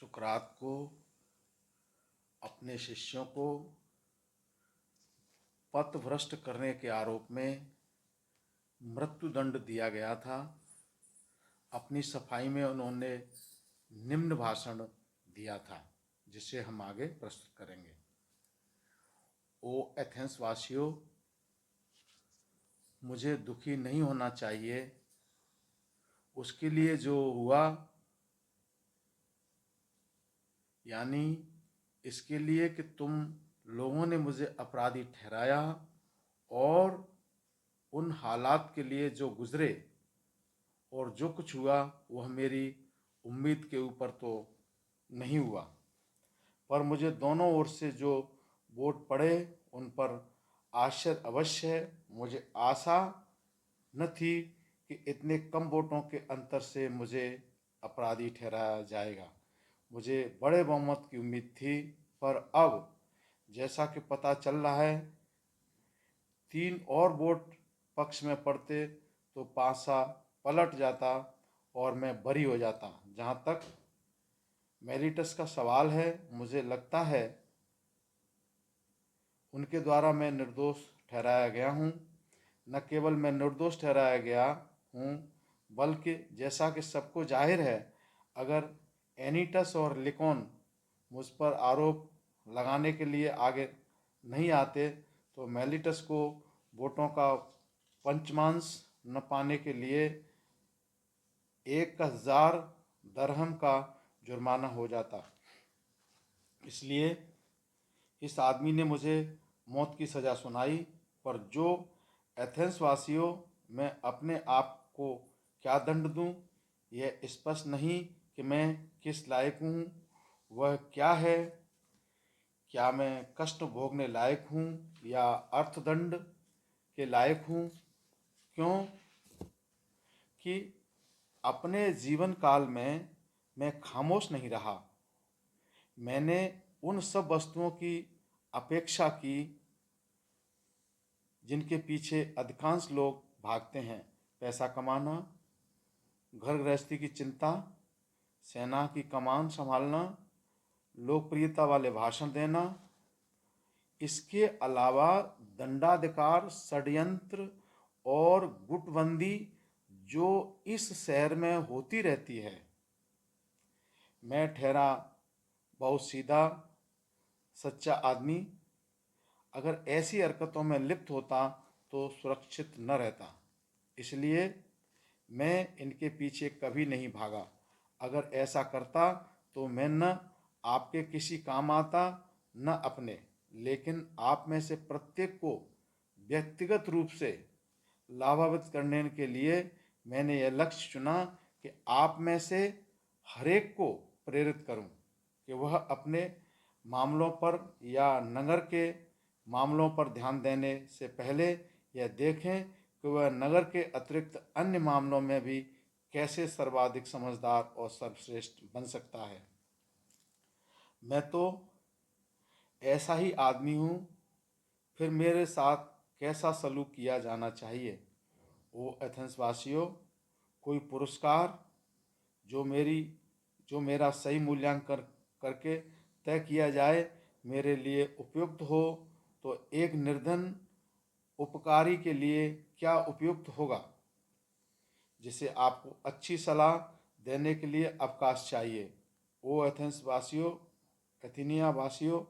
सुकरात को अपने शिष्यों को पथभ्रष्ट करने के आरोप में मृत्युदंड दिया गया था। अपनी सफाई में उन्होंने निम्न भाषण दिया था, जिसे हम आगे प्रस्तुत करेंगे। ओ एथेंस वासियों, मुझे दुखी नहीं होना चाहिए। उसके लिए जो हुआ, यानी इसके लिए कि तुम लोगों ने मुझे अपराधी ठहराया और उन हालात के लिए जो गुजरे और जो कुछ हुआ वह मेरी उम्मीद के ऊपर तो नहीं हुआ, पर मुझे दोनों ओर से जो वोट पड़े उन पर आश्चर्य अवश्य है। मुझे आशा न थी कि इतने कम वोटों के अंतर से मुझे अपराधी ठहराया जाएगा। मुझे बड़े बहुमत की उम्मीद थी, पर अब जैसा कि पता चल रहा है, 3 और वोट पक्ष में पड़ते तो पासा पलट जाता और मैं बरी हो जाता। जहाँ तक मेरिटस का सवाल है, मुझे लगता है उनके द्वारा मैं निर्दोष ठहराया गया हूँ। न केवल मैं निर्दोष ठहराया गया हूँ, बल्कि जैसा कि सबको जाहिर है, अगर एनीटस और लिकोन मुझ पर आरोप लगाने के लिए आगे नहीं आते तो मेलिटस को वोटों का पंचमांश न पाने के लिए 1000 दरहम का जुर्माना हो जाता। इसलिए इस आदमी ने मुझे मौत की सज़ा सुनाई। पर जो एथेंस वासियों, मैं अपने आप को क्या दंड दूं, यह स्पष्ट नहीं कि मैं किस लायक हूँ। वह क्या है? क्या मैं कष्ट भोगने लायक हूँ या अर्थदंड के लायक हूँ? क्यों कि अपने जीवन काल में मैं खामोश नहीं रहा। मैंने उन सब वस्तुओं की अपेक्षा की जिनके पीछे अधिकांश लोग भागते हैं। पैसा कमाना, घर गृहस्थी की चिंता, सेना की कमान संभालना, लोकप्रियता वाले भाषण देना। इसके अलावा दंडाधिकार, षड्यंत्र और गुटबंदी जो इस शहर में होती रहती है। मैं ठहरा बहुत सीधा सच्चा आदमी। अगर ऐसी हरकतों में लिप्त होता तो सुरक्षित न रहता। इसलिए मैं इनके पीछे कभी नहीं भागा। अगर ऐसा करता तो मैं न आपके किसी काम आता न अपने, लेकिन आप में से प्रत्येक को व्यक्तिगत रूप से लाभान्वित करने के लिए मैंने यह लक्ष्य चुना कि आप में से हरेक को प्रेरित करूं कि वह अपने मामलों पर या नगर के मामलों पर ध्यान देने से पहले यह देखें कि वह नगर के अतिरिक्त अन्य मामलों में भी कैसे सर्वाधिक समझदार और सर्वश्रेष्ठ बन सकता है। मैं तो ऐसा ही आदमी हूँ, फिर मेरे साथ कैसा सलूक किया जाना चाहिए? ओ एथेंस वासियों, कोई पुरस्कार जो मेरा सही मूल्यांकन करके तय किया जाए मेरे लिए उपयुक्त हो, तो एक निर्धन उपकारी के लिए क्या उपयुक्त होगा, जिसे आपको अच्छी सलाह देने के लिए अवकाश चाहिए। ओ एथेंस वासियों, एथेनिया वासियों,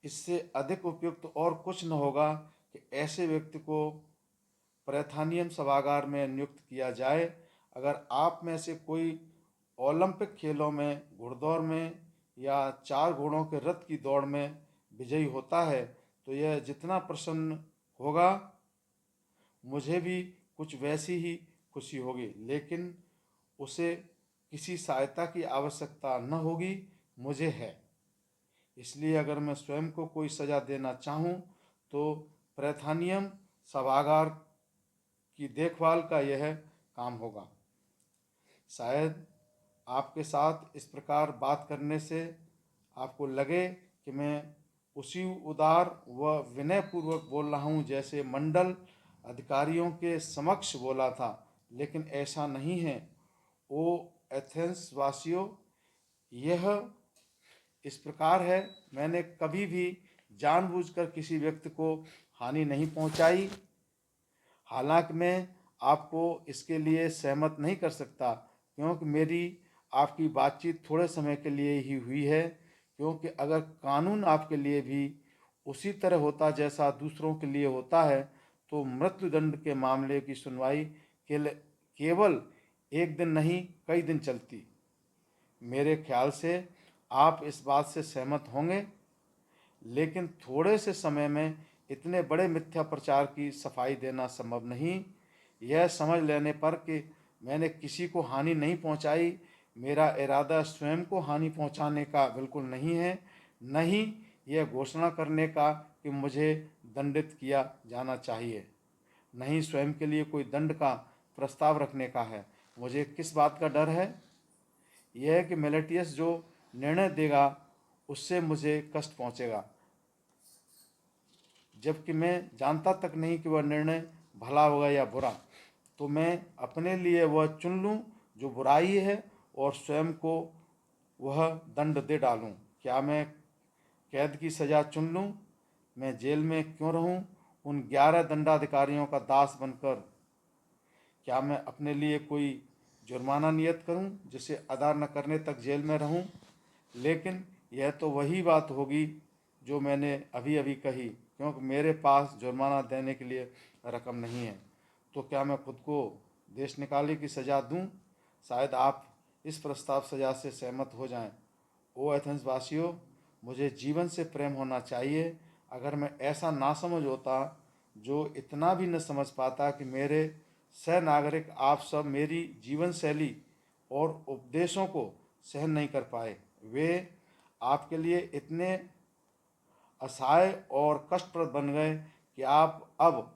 इससे अधिक उपयुक्त और कुछ न होगा कि ऐसे व्यक्ति को प्रेथानियम सभागार में नियुक्त किया जाए। अगर आप में से कोई ओलंपिक खेलों में घुड़दौड़ में या 4 घोड़ों के रथ की दौड़ में विजयी होता है तो यह जितना प्रसन्न होगा, मुझे भी कुछ वैसी ही खुशी होगी, लेकिन उसे किसी सहायता की आवश्यकता न होगी, मुझे है। इसलिए अगर मैं स्वयं को कोई सज़ा देना चाहूँ तो प्रेथानियम सभागार की देखभाल का यह काम होगा। शायद आपके साथ इस प्रकार बात करने से आपको लगे कि मैं उसी उदार व विनयपूर्वक बोल रहा हूँ जैसे मंडल अधिकारियों के समक्ष बोला था, लेकिन ऐसा नहीं है। ओ एथेंस वासियों, यह इस प्रकार है, मैंने कभी भी जानबूझकर किसी व्यक्ति को हानि नहीं पहुंचाई। हालांकि मैं आपको इसके लिए सहमत नहीं कर सकता, क्योंकि मेरी आपकी बातचीत थोड़े समय के लिए ही हुई है। क्योंकि अगर कानून आपके लिए भी उसी तरह होता जैसा दूसरों के लिए होता है, तो मृत्युदंड के मामले की सुनवाई केवल एक दिन नहीं, कई दिन चलती। मेरे ख्याल से आप इस बात से सहमत होंगे। लेकिन थोड़े से समय में इतने बड़े मिथ्या प्रचार की सफाई देना संभव नहीं। यह समझ लेने पर कि मैंने किसी को हानि नहीं पहुंचाई, मेरा इरादा स्वयं को हानि पहुंचाने का बिल्कुल नहीं है, न ही यह घोषणा करने का कि मुझे दंडित किया जाना चाहिए, न ही स्वयं के लिए कोई दंड का प्रस्ताव रखने का है। मुझे किस बात का डर है? यह है कि मेलेटियस जो निर्णय देगा उससे मुझे कष्ट पहुंचेगा, जबकि मैं जानता तक नहीं कि वह निर्णय भला होगा या बुरा। तो मैं अपने लिए वह चुन लूँ जो बुराई है और स्वयं को वह दंड दे डालूँ। क्या मैं कैद की सज़ा चुन लूँ? मैं जेल में क्यों रहूँ उन 11 दंडाधिकारियों का दास बनकर? क्या मैं अपने लिए कोई जुर्माना नियत करूं जिसे अदा न करने तक जेल में रहूं? लेकिन यह तो वही बात होगी जो मैंने अभी अभी कही, क्योंकि मेरे पास जुर्माना देने के लिए रकम नहीं है। तो क्या मैं खुद को देश निकाले की सज़ा दूं? शायद आप इस प्रस्ताव सज़ा से सहमत हो जाएं। ओ एथेंस वासियों, मुझे जीवन से प्रेम होना चाहिए। अगर मैं ऐसा ना समझ होता, जो इतना भी न समझ पाता कि मेरे सह नागरिक आप सब मेरी जीवन शैली और उपदेशों को सहन नहीं कर पाए, वे आपके लिए इतने असहाय और कष्टप्रद बन गए कि आप अब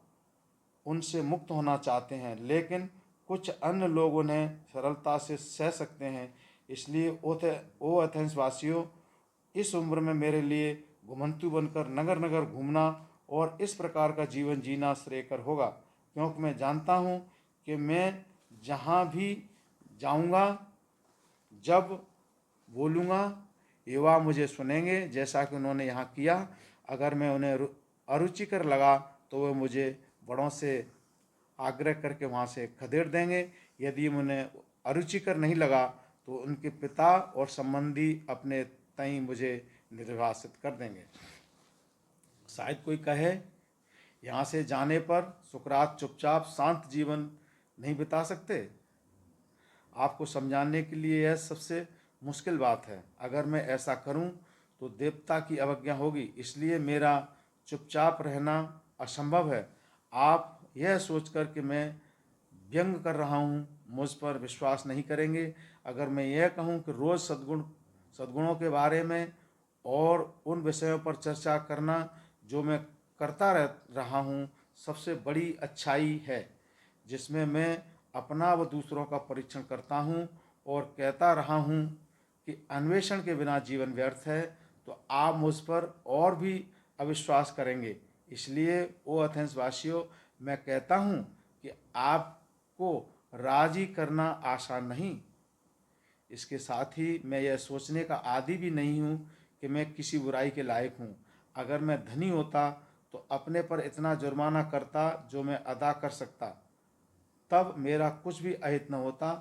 उनसे मुक्त होना चाहते हैं। लेकिन कुछ अन्य लोग उन्हें सरलता से सह सकते हैं। इसलिए ओ एथेंस वासियों, इस उम्र में मेरे लिए घुमंतु बनकर नगर नगर घूमना और इस प्रकार का जीवन जीना श्रेयकर होगा, क्योंकि मैं जानता हूँ कि मैं जहाँ भी जाऊँगा, जब बोलूँगा, युवा मुझे सुनेंगे, जैसा कि उन्होंने यहाँ किया। अगर मैं उन्हें अरुचिकर लगा तो वे मुझे बड़ों से आग्रह करके वहाँ से खदेड़ देंगे। यदि उन्हें अरुचिकर नहीं लगा तो उनके पिता और संबंधी अपने तय मुझे निर्वासित कर देंगे। शायद कोई कहे, यहाँ से जाने पर सुकरात चुपचाप शांत जीवन नहीं बिता सकते? आपको समझाने के लिए यह सबसे मुश्किल बात है। अगर मैं ऐसा करूं तो देवता की अवज्ञा होगी, इसलिए मेरा चुपचाप रहना असंभव है। आप यह सोचकर कि मैं व्यंग कर रहा हूँ मुझ पर विश्वास नहीं करेंगे। अगर मैं यह कहूँ कि रोज़ सद्गुणों के बारे में और उन विषयों पर चर्चा करना जो मैं करता रहा हूँ सबसे बड़ी अच्छाई है, जिसमें मैं अपना व दूसरों का परीक्षण करता हूँ और कहता रहा हूँ कि अन्वेषण के बिना जीवन व्यर्थ है, तो आप मुझ पर और भी अविश्वास करेंगे। इसलिए ओ एथेंस वासियों, मैं कहता हूँ कि आपको राजी करना आसान नहीं। इसके साथ ही मैं यह सोचने का आदी भी नहीं हूँ कि मैं किसी बुराई के लायक हूँ। अगर मैं धनी होता तो अपने पर इतना जुर्माना करता जो मैं अदा कर सकता, तब मेरा कुछ भी अहित न होता।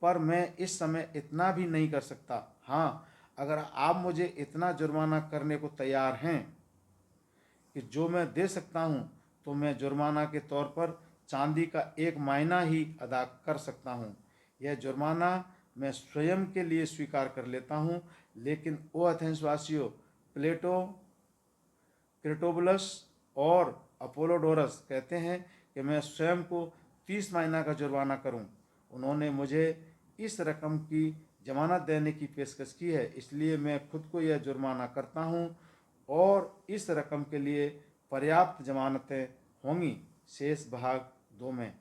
पर मैं इस समय इतना भी नहीं कर सकता। हाँ, अगर आप मुझे इतना जुर्माना करने को तैयार हैं कि जो मैं दे सकता हूँ, तो मैं जुर्माना के तौर पर चांदी का एक मायना ही अदा कर सकता हूँ। यह जुर्माना मैं स्वयं के लिए स्वीकार कर लेता हूँ। लेकिन ओ एथेंस वासियों, प्लेटो, क्रिटोबुलस और अपोलोडोरस कहते हैं कि मैं स्वयं को 30 महीना का जुर्माना करूं। उन्होंने मुझे इस रकम की जमानत देने की पेशकश की है, इसलिए मैं खुद को यह जुर्माना करता हूं और इस रकम के लिए पर्याप्त जमानतें होंगी। शेष भाग 2 में।